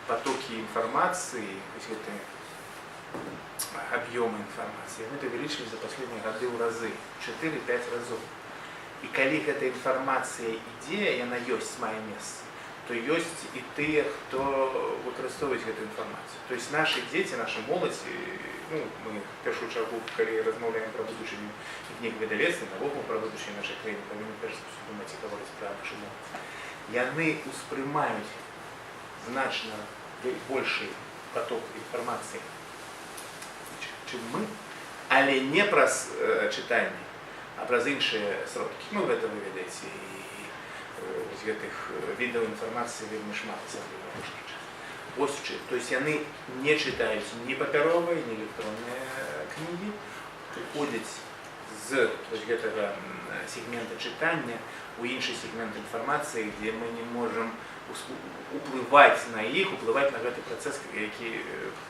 потоки информации, то есть это объемы информации, мы это увеличили за последние годы в разы, 4-5 разов. И коли эта информация ідзе, яна ёсць мае месца, то ёсць і тыя, хто выкарыстоўваюць эту інфармацыю. То есть наши дзеці, наша моладзь, ну, мы в першую чаргу, калі размаўляем пра будучыню кніг выдавецтва, навокал пра будучыню нашай краіны, павінны перш за ўсё думаць і гаварыць пра нашу моладзь. Яны ўспрымаюць значна большы поток інфармацыі, чым мы, але не праз чытанне, а праз іншыя сродкі. Ну, гэта вы ведаеце, і з гэтых відаў інфармацыі вельмі шмат, асабліва ў апошні час. Вось у чым. То есть яны не чытаюць ні папяровыя, ні электронныя кнігі, прыходзяць з гэтага сегмента чытання у іншы сегмент інфармацыі, дзе мы не можам уплываць на іх, уплываць на гэты працэс, які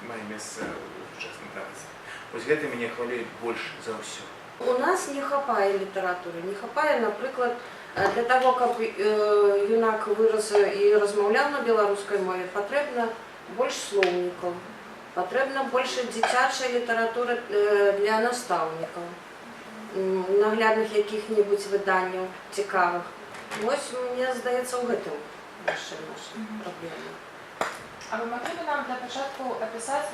мае месца ў сучасным транспарце. Вось гэта мяне хвалюе больш за ўсё. У нас не хапае літаратуры, не хапае, напрыклад, для того, каб юнак вырас і размаўляў на беларускай мове, патрэбна больш слоўнікаў, патрэбна больш дзіцячай літаратуры для настаўнікаў, наглядных якіх-небудзь выданняў цікавых. Вось, мне здаецца, у гэтым наша праблема. А вы могли бы нам для початку описать,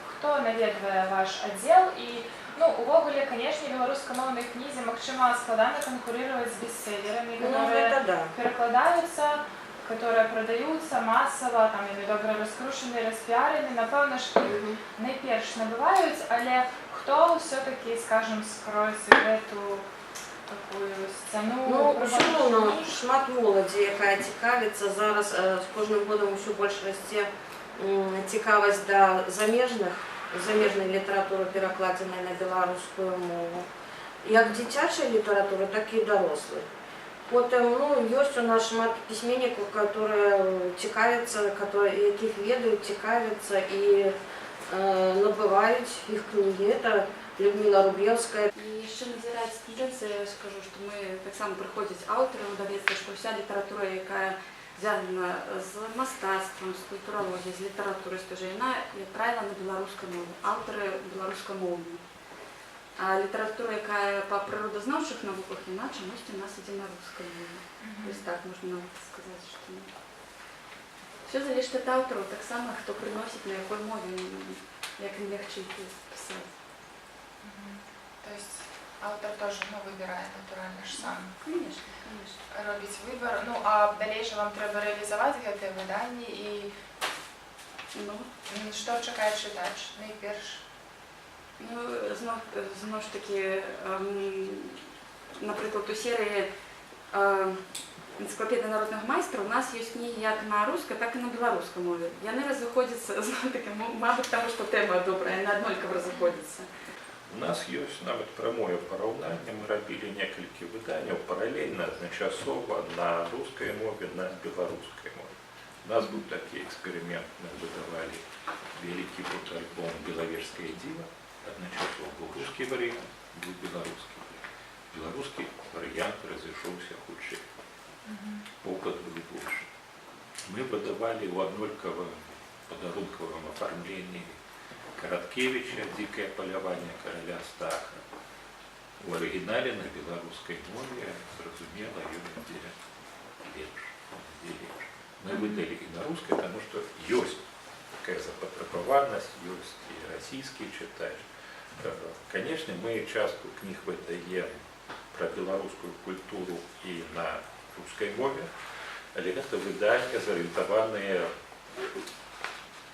хто наведвае ваш аддзел і, ну, увогуле, конечно, беларускамоўнай кнізе магчыма складана канкурировать с бестселлерами, которые перекладаются, которые продаются массово, там, яны добра раскручаны, распіарены, напэўна ж найперш набываюць, але хто все-таки, скажем, скроется гэту такую сцяну? Ну, безумоўна, шмат моладзі, якая цікавіцца зараз, з кожным годам усё больш расце цікавасць да замежнай літаратуры, перакладзенай на беларускую мову. Як дзіцячай літаратуры, так і дарослай. Потым, ну, ёсць у нас шмат пісьменнікаў, которые цікавяцца, якіх ведаюць, цікавяцца і набываюць іх кнігі. Это Людмила Рублевская. І ще назирається тенденція, я скажу, що ми так само приходять автори видавництва, що вся література, яка зв'язана з мистецтвом, з культурологією, з літературою, вона, як правило, на білоруській мові. Автори білоруськомовні. А література, яка по природознавчих науках, вона чомусь у нас іде на русской мові. Ось так можна сказати, що все залежить від автора, так само, хто приносить, на якій мові, як їм легче писати. То есть автор тоже, ну, выбирает натурально ж сам. Конечно, конечно. Робить выбор. Ну, а дальше вам треба реализовать гэтае выданне і што чакае чытач найперш? Ну, знов ж таки, наприклад, у серії «Енциклопедія народного майстра» у нас є книги як на русской, так і на білоруській мові. Яны разыходзяцца, знов таки, мабуть, тому що тема добрая, яны однолькова разыходзяцца. У нас есть нават прамое параўнанне, мы рабілі некалькі выданняў паралельна, адначасова на рускай мове, на беларускай мове. У нас быў такі эксперымент, мы выдавалі вялікі фотоальбом «Беловежское диво», адначасова быў рускі варыянт, быў беларускі. Беларускі варыянт разышоўся хутчэй. Опыт быў больш. Мы выдавалі ў аднолькавым падарункавым афармленні Короткевича «Дикое полявание короля Стаха». В оригинале на белорусской мове, зразумела, ее ідзе лепш. Мы выдали и на русской, потому что есть такая запатрабаванасць, есть и российский читач. Конечно, мы частку книг выдаем про белорусскую культуру и на русской мове, але это выдания зарыентаваныя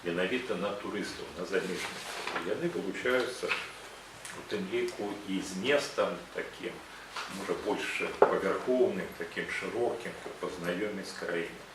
менавіта на турыстаў, на замежных. Яны вылучаюцца у тым ліку і зместам такім, можа, больш павярхоўным, такім шырокім, каб пазнаёміць з краінай.